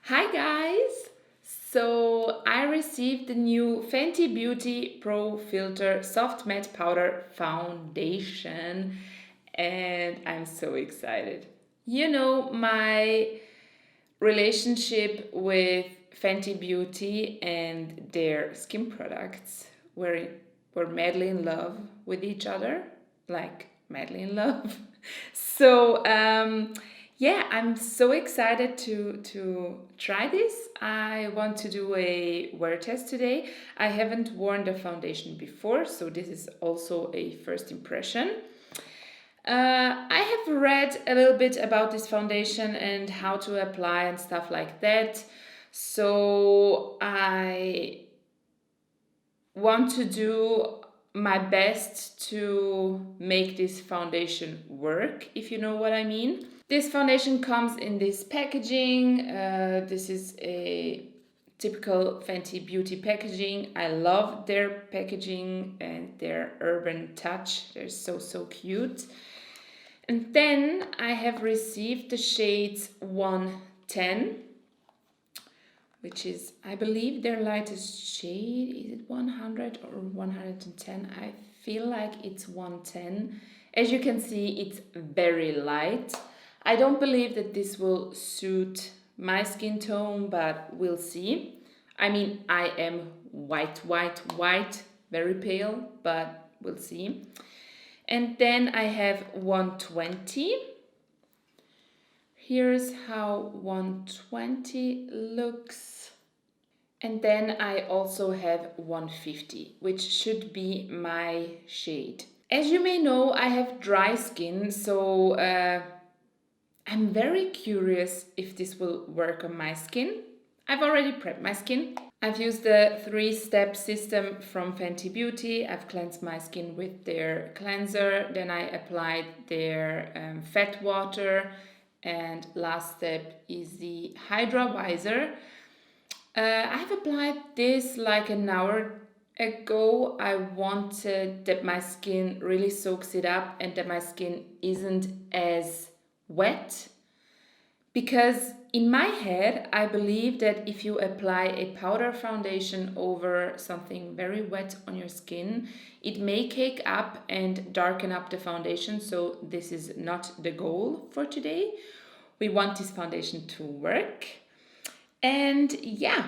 Hi guys! So I received the new Fenty Beauty Pro Filter Soft Matte Powder Foundation and I'm so excited. You know, my relationship with Fenty Beauty and their skin products were, were madly in love with each other, like madly in love. So yeah, I'm so excited to try this. I want to do a wear test today. I haven't worn the foundation before, so this is also a first impression. I have read a little bit about this foundation and how to apply and stuff like that. So I want to do my best to make this foundation work, if you know what I mean. This foundation comes in this packaging. This is a typical Fenty Beauty packaging. I love their packaging and their urban touch. They're so cute. And then I have received the shades 110, which is, I believe, their lightest shade. Is it 100 or 110? I feel like it's 110. As you can see, it's very light. I don't believe that this will suit my skin tone, but we'll see. I mean, I am white, very pale, but we'll see. And then I have 120. Here's how 120 looks. And then I also have 150, which should be my shade. As you may know, I have dry skin, so I'm very curious if this will work on my skin. I've already prepped my skin. I've used the 3-step system from Fenty Beauty. I've cleansed my skin with their cleanser, then I applied their fat water, and last step is the Hydra. I've applied this like an hour ago. I wanted that my skin really soaks it up and that my skin isn't as wet, because in my head I believe that if you apply a powder foundation over something very wet on your skin, it may cake up and darken up the foundation. So this is not the goal for today. We want this foundation to work. And yeah,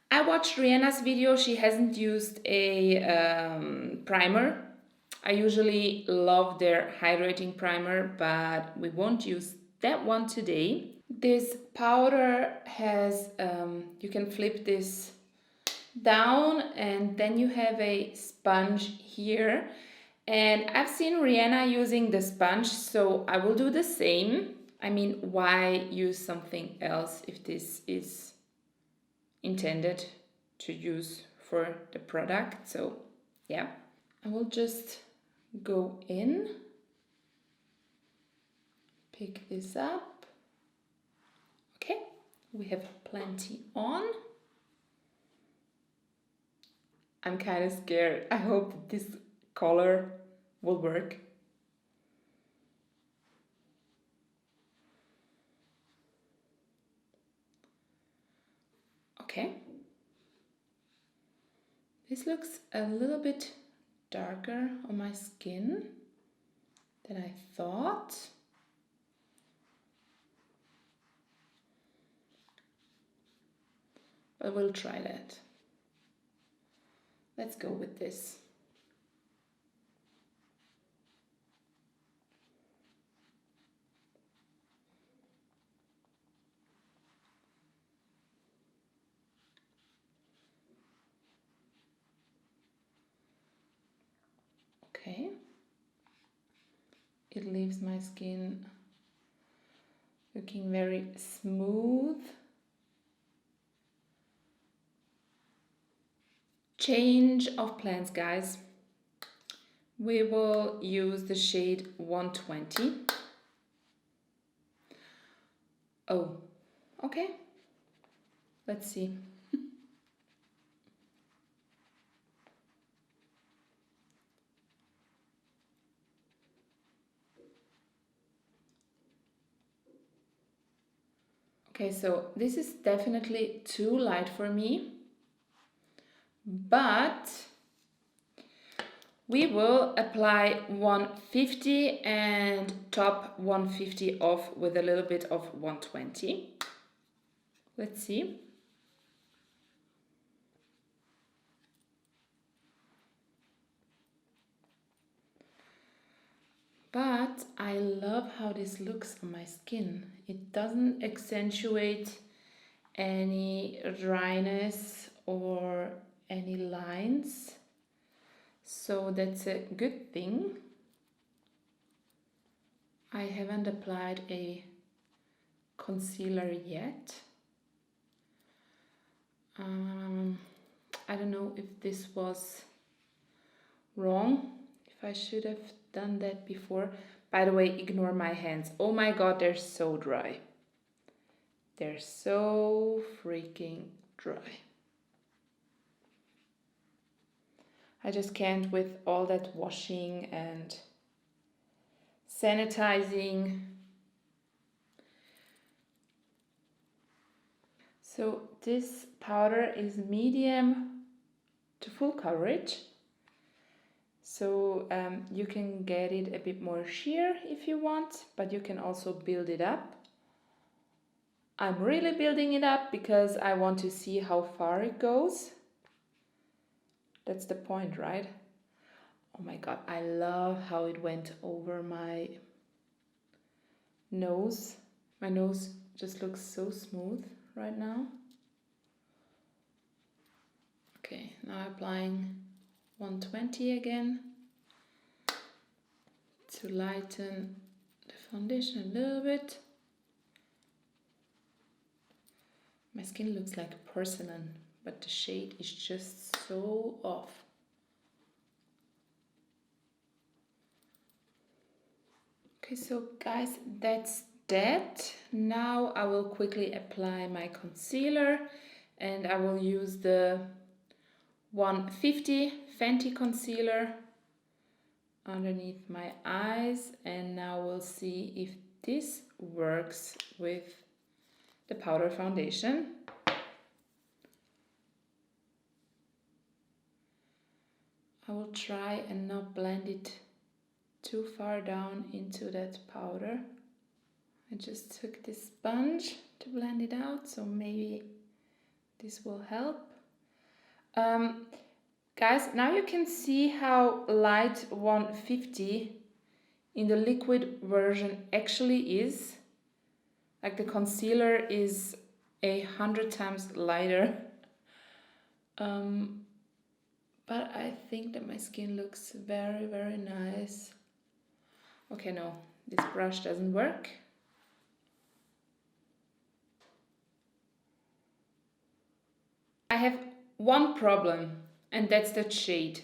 I watched Rihanna's video. She hasn't used a primer. I usually love their hydrating primer, but we won't use that one today. This powder has, you can flip this down and then you have a sponge here. And I've seen Rihanna using the sponge, so I will do the same. I mean, why use something else if this is intended to use for the product? So yeah, I will just go in, pick this up. Okay, we have plenty on. I'm kind of scared. I hope that this color will work. Okay. This looks a little bit darker on my skin than I thought. But we'll try that. Let's go with this. Okay. It leaves my skin looking very smooth. Change of plans, guys. We will use the shade 120. Oh, okay. Let's see. Okay, so this is definitely too light for me, but we will apply 150 and top 150 off with a little bit of 120. Let's see. But I love how this looks on my skin. It doesn't accentuate any dryness or any lines. So that's a good thing. I haven't applied a concealer yet. I don't know if this was wrong, if I should have done that before. By the way, ignore my hands. Oh my god, they're so dry. They're so freaking dry. I just can't with all that washing and sanitizing. So this powder is medium to full coverage. So you can get it a bit more sheer if you want, but you can also build it up. I'm really building it up because I want to see how far it goes. That's the point, right? Oh my god, I love how it went over my nose. My nose just looks so smooth right now. Okay, now applying 120 again to lighten the foundation a little bit. My skin looks like porcelain, but the shade is just so off. Okay, so guys, that's that. Now I will quickly apply my concealer, and I will use the 150 Fenty concealer underneath my eyes, and now we'll see if this works with the powder foundation. I will try and not blend it too far down into that powder. I just took this sponge to blend it out, so maybe this will help. Guys, now you can see how light 150 in the liquid version actually is. Like the concealer is 100 times lighter. But I think that my skin looks very, very nice. Okay, no, this brush doesn't work. I have one problem, and that's the shade.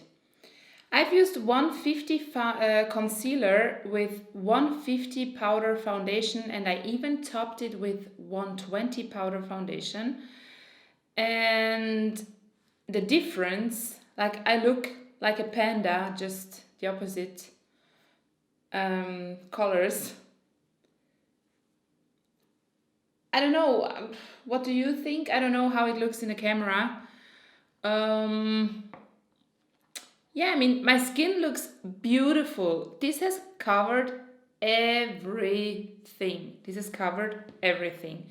I've used 150 concealer with 150 powder foundation, and I even topped it with 120 powder foundation. And the difference, like I look like a panda, just the opposite colors. I don't know, what do you think? I don't know how it looks in the camera. Yeah, I mean, my skin looks beautiful. This has covered everything. This has covered everything.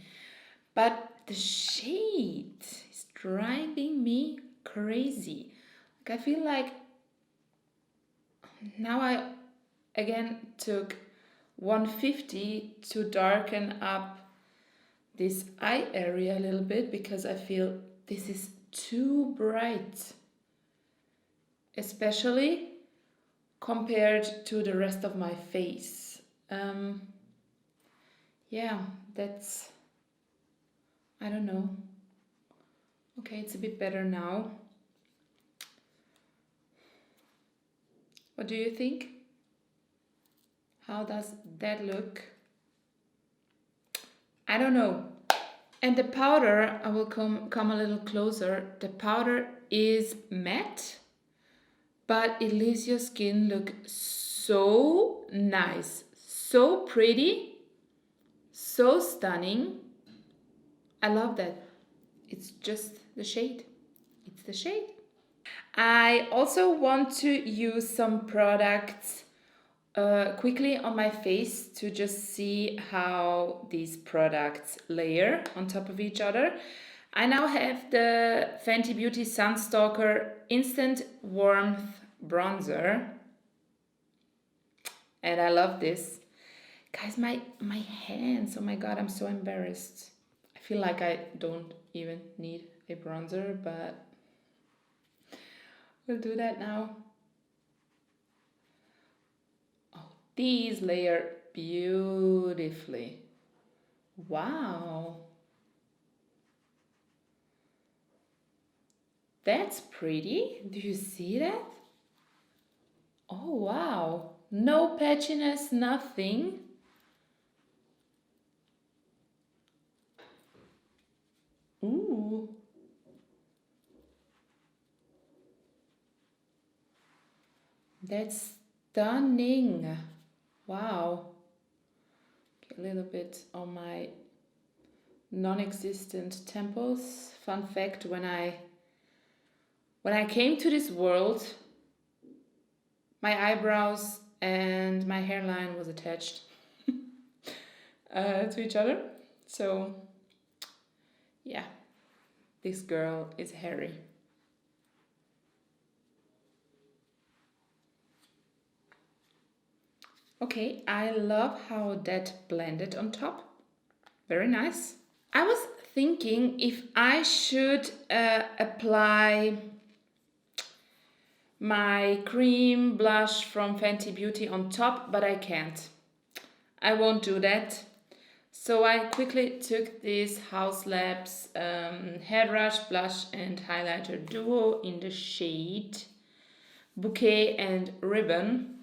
But the shade is driving me crazy. Like I feel like now I again took 150 to darken up this eye area a little bit because I feel this is too bright, especially compared to the rest of my face. Yeah, that's, I don't know. Okay, it's a bit better now. What do you think? How does that look? I don't know. And the powder, I will come a little closer. The powder is matte, but it leaves your skin look so nice, so pretty, so stunning. I love that. It's just the shade. It's the shade. I also want to use some products quickly on my face to just see how these products layer on top of each other. I now have the Fenty Beauty Sunstalker Instant Warmth Bronzer. And I love this. Guys, my hands, oh my god, I'm so embarrassed. I feel like I don't even need a bronzer, but we'll do that now. Oh, these layer beautifully. Wow. That's pretty. Do you see that? Oh, wow. No patchiness, nothing. Ooh. That's stunning. Wow. Okay, a little bit on my non-existent temples. Fun fact, when I came to this world, my eyebrows and my hairline was attached to each other. So yeah, this girl is hairy. Okay, I love how that blended on top. Very nice. I was thinking if I should apply my cream blush from Fenty Beauty on top, but I can't. I won't do that. So I quickly took this House Labs Hairbrush Blush and Highlighter Duo in the shade Bouquet and Ribbon.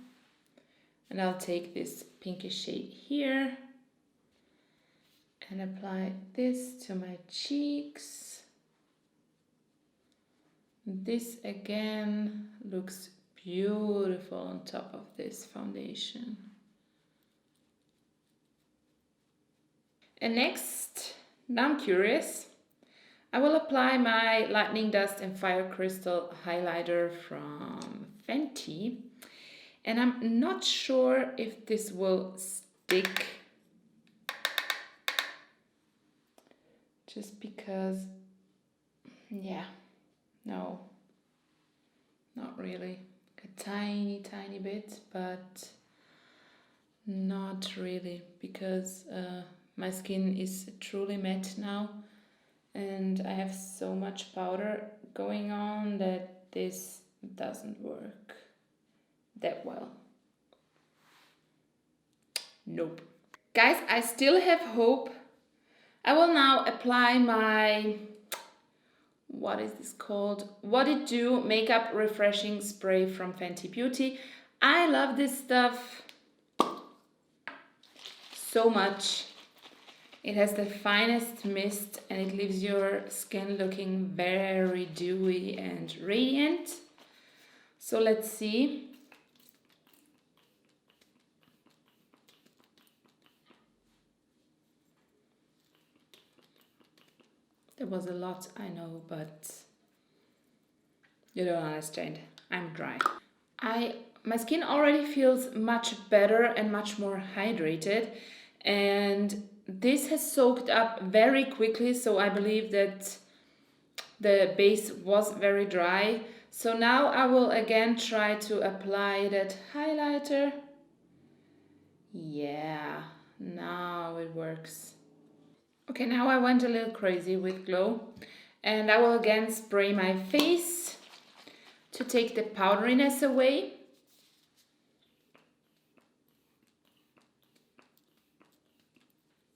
And I'll take this pinkish shade here and apply this to my cheeks. This again looks beautiful on top of this foundation. And next, now I'm curious, I will apply my Lightning Dust and Fire Crystal highlighter from Fenty. And I'm not sure if this will stick. Just because, yeah, no, not really. A tiny, tiny bit, but not really, because my skin is truly matte now and I have so much powder going on that this doesn't work that well. Nope. Guys, I still have hope. I will now apply my, what is this called? What It Do Makeup Refreshing Spray from Fenty Beauty. I love this stuff so much. It has the finest mist and it leaves your skin looking very dewy and radiant. So let's see. There was a lot, I know, but you don't understand. I'm dry. My skin already feels much better and much more hydrated, and this has soaked up very quickly, so I believe that the base was very dry. So now I will again try to apply that highlighter. Yeah, now it works. Okay, now I went a little crazy with glow, and I will again spray my face to take the powderiness away.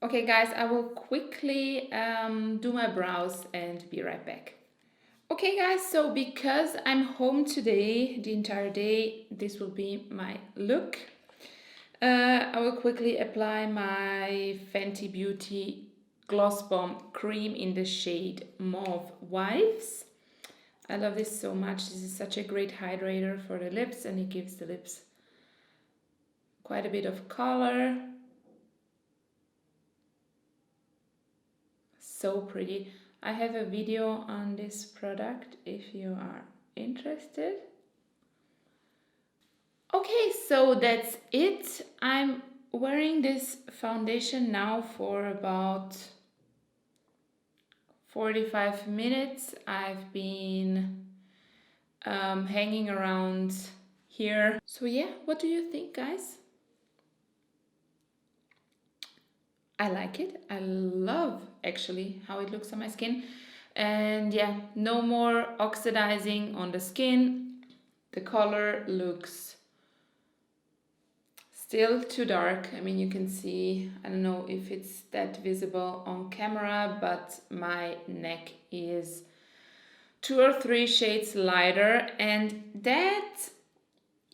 Okay guys, I will quickly do my brows and be right back. Okay guys, so because I'm home today, the entire day, this will be my look. I will quickly apply my Fenty Beauty Gloss Bomb Cream in the shade Mauve Wives. I love this so much. This is such a great hydrator for the lips and it gives the lips quite a bit of color. so pretty. I have a video on this product if you are interested. Okay, so that's it. I'm wearing this foundation now for about 45 minutes. I've been hanging around here. So yeah, what do you think, guys? I like it. I love actually how it looks on my skin. And yeah, no more oxidizing on the skin. The color looks still too dark. I mean, you can see, I don't know if it's that visible on camera, but my neck is 2 or 3 shades lighter, and that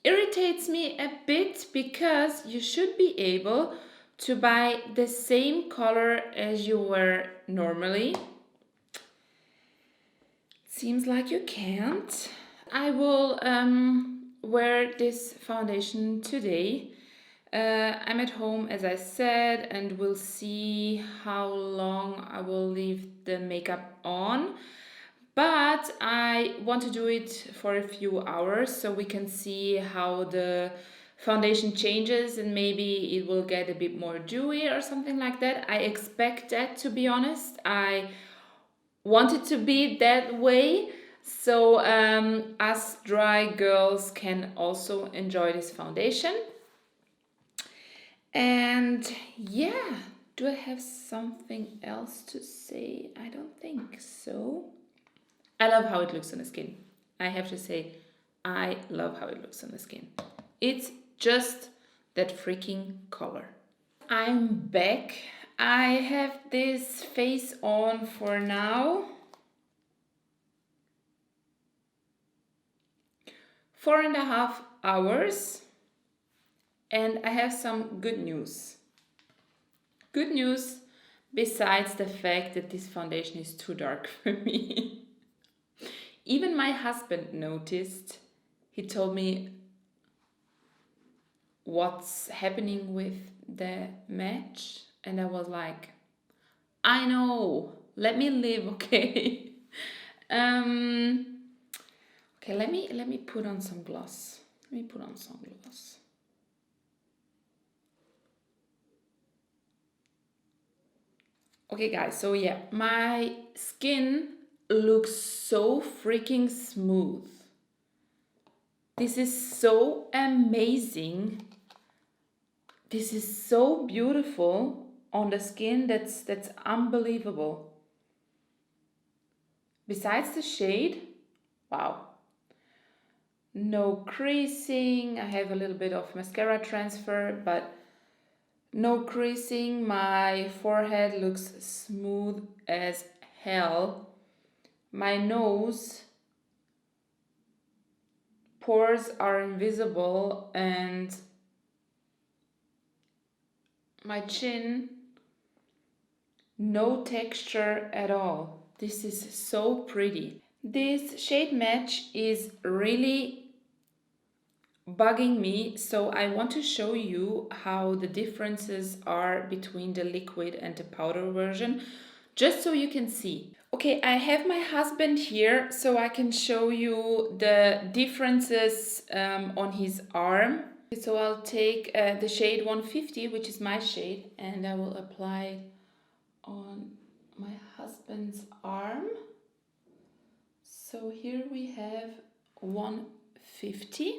irritates me a bit because you should be able to buy the same color as you wear normally. Seems like you can't. I will wear this foundation today. I'm at home, as I said, and we'll see how long I will leave the makeup on. But I want to do it for a few hours so we can see how the foundation changes, and maybe it will get a bit more dewy or something like that. I expect that, to be honest. I want it to be that way, so us dry girls can also enjoy this foundation. And yeah, do I have something else to say? I don't think so. I love how it looks on the skin. I have to say, I love how it looks on the skin. It's just that freaking color. I'm back. I have this face on for now 4.5 hours, and I have some good news. Good news besides the fact that this foundation is too dark for me. Even my husband noticed. He told me what's happening with the match, and I was like, I know, let me live, okay? Okay, let me put on some gloss. Let me put on some gloss. Okay, guys, so yeah, my skin looks so freaking smooth. This is so amazing. This is so beautiful on the skin. That's unbelievable. Besides the shade, wow. No creasing. I have a little bit of mascara transfer, but no creasing. My forehead looks smooth as hell. My nose pores are invisible, and my chin, no texture at all. This is so pretty. This shade match is really bugging me, so I want to show you how the differences are between the liquid and the powder version, just so you can see. Okay, I have my husband here so I can show you the differences on his arm. So I'll take the shade 150, which is my shade, and I will apply it on my husband's arm. So here we have 150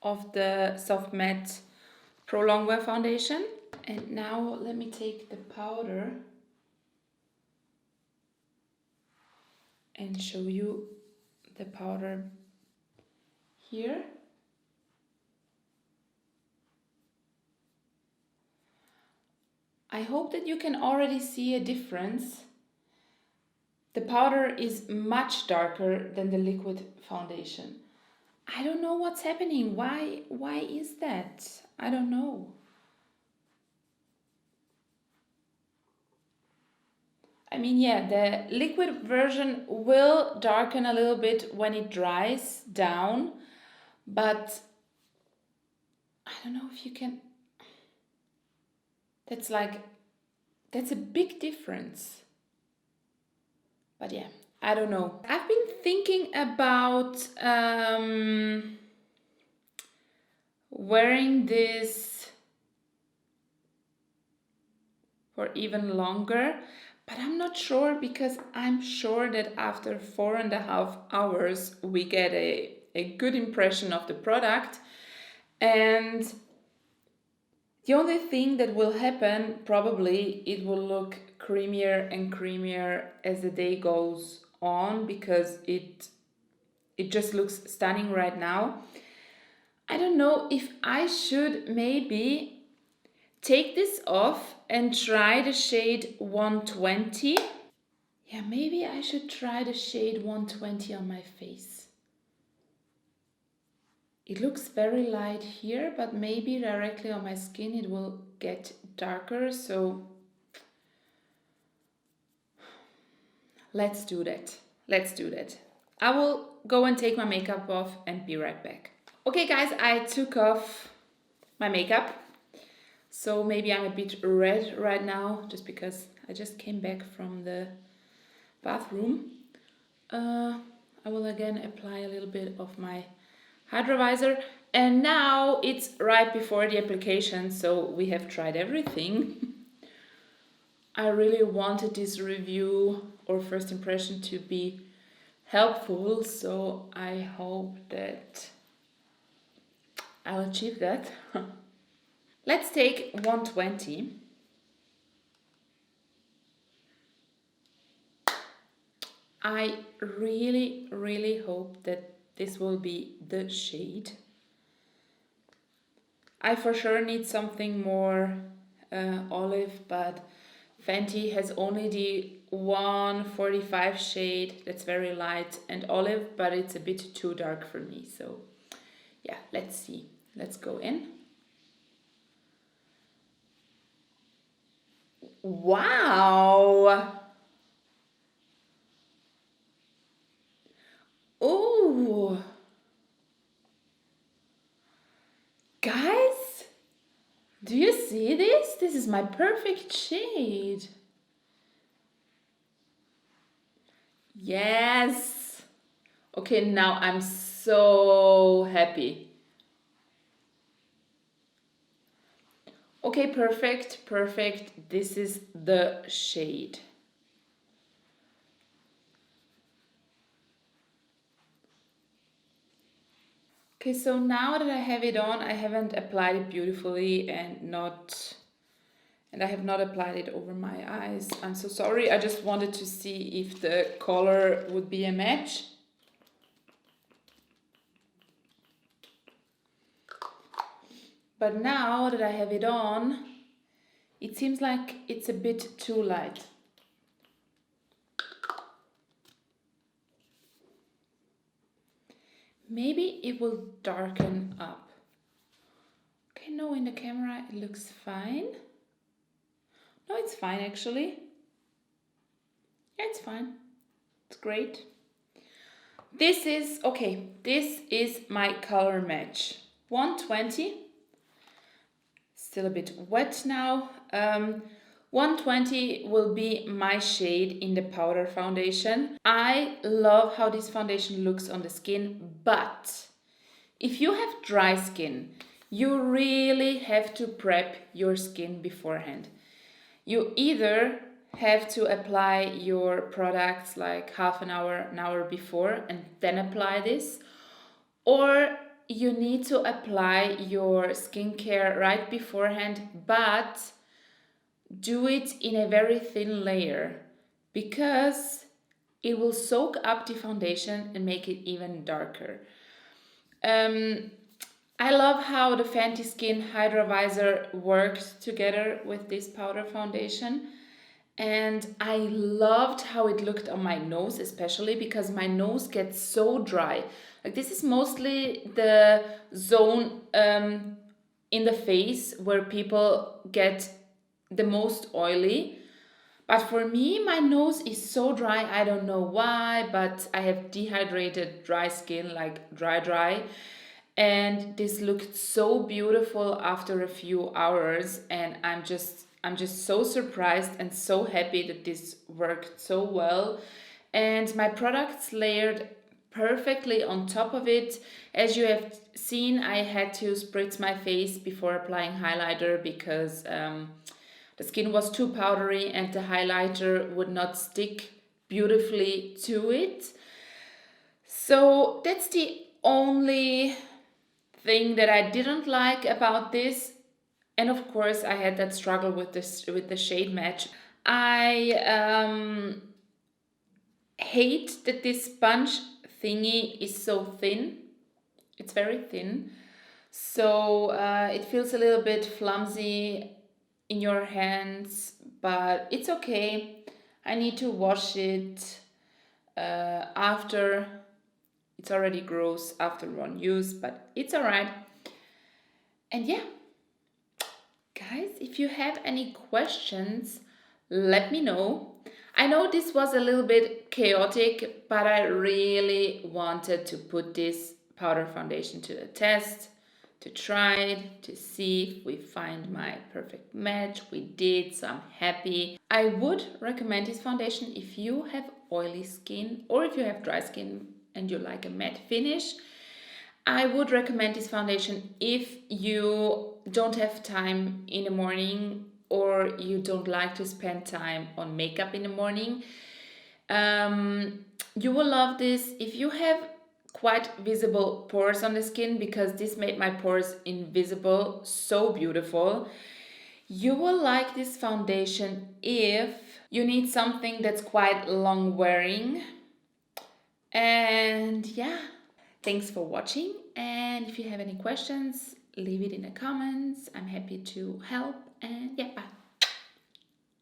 of the Soft Matte Pro Longwear foundation. And now let me take the powder and show you the powder here. I hope that you can already see a difference. The powder is much darker than the liquid foundation. I don't know what's happening. Why is that? I don't know. I mean, yeah, the liquid version will darken a little bit when it dries down, but I don't know if you can. That's a big difference. But yeah, I don't know. I've been thinking about wearing this for even longer, but I'm not sure because I'm sure that after 4.5 hours we get a good impression of the product. And the only thing that will happen, probably, it will look creamier and creamier as the day goes on because it just looks stunning right now. I don't know if I should maybe take this off and try the shade 120. Yeah, maybe I should try the shade 120 on my face. It looks very light here, but maybe directly on my skin it will get darker, so let's do that. Let's do that. I will go and take my makeup off and be right back. Okay guys, I took off my makeup. So maybe I'm a bit red right now just because I just came back from the bathroom. I will again apply a little bit of my hydrovisor, and now it's right before the application, so we have tried everything. I really wanted this review or first impression to be helpful, so I hope that I'll achieve that. Let's take 120. I really, really hope that this will be the shade. I for sure need something more olive, but Fenty has only the 145 shade that's very light and olive, but it's a bit too dark for me. So yeah, let's see. Let's go in. Wow! Oh! Guys, do you see this? This is my perfect shade. Yes. Okay, now I'm so happy. Okay, perfect, perfect. This is the shade. Okay, so now that I have it on, I haven't applied it beautifully and I have not applied it over my eyes. I'm so sorry. I just wanted to see if the color would be a match. But now that I have it on, it seems like it's a bit too light. Maybe it will darken up. Okay, no, in the camera it looks fine. No, it's fine actually. Yeah, it's fine. It's great. This is my color match. 120. Still a bit wet now. 120 will be my shade in the powder foundation. I love how this foundation looks on the skin, but if you have dry skin, you really have to prep your skin beforehand. You either have to apply your products like half an hour before and then apply this, or you need to apply your skincare right beforehand, but do it in a very thin layer because it will soak up the foundation and make it even darker. I love how the Fenty Skin Hydrovisor works together with this powder foundation. And I loved how it looked on my nose, especially because my nose gets so dry. Like this is mostly the zone in the face where people get the most oily. But for me, my nose is so dry. I don't know why, but I have dehydrated dry skin, like dry. And this looked so beautiful after a few hours, and I'm just so surprised and so happy that this worked so well. and my products layered perfectly on top of it. As you have seen, I had to spritz my face before applying highlighter because the skin was too powdery and the highlighter would not stick beautifully to it. So that's the only thing that I didn't like about this. And of course, I had that struggle with the shade match. I hate that this sponge thingy is so thin. It's very thin. So it feels a little bit flimsy in your hands, but it's okay. I need to wash it after. It's already gross after one use, but it's alright. And yeah, guys, if you have any questions, let me know. I know this was a little bit chaotic, but I really wanted to put this powder foundation to the test, to try it, to see if we find my perfect match. We did, so I'm happy. I would recommend this foundation if you have oily skin or if you have dry skin and you like a matte finish. I would recommend this foundation if you don't have time in the morning or you don't like to spend time on makeup in the morning. You will love this if you have quite visible pores on the skin, because this made my pores invisible, so beautiful. You will like this foundation if you need something that's quite long wearing. And yeah, thanks for watching, and if you have any questions, leave it in the comments. I'm happy to help, and yeah, bye.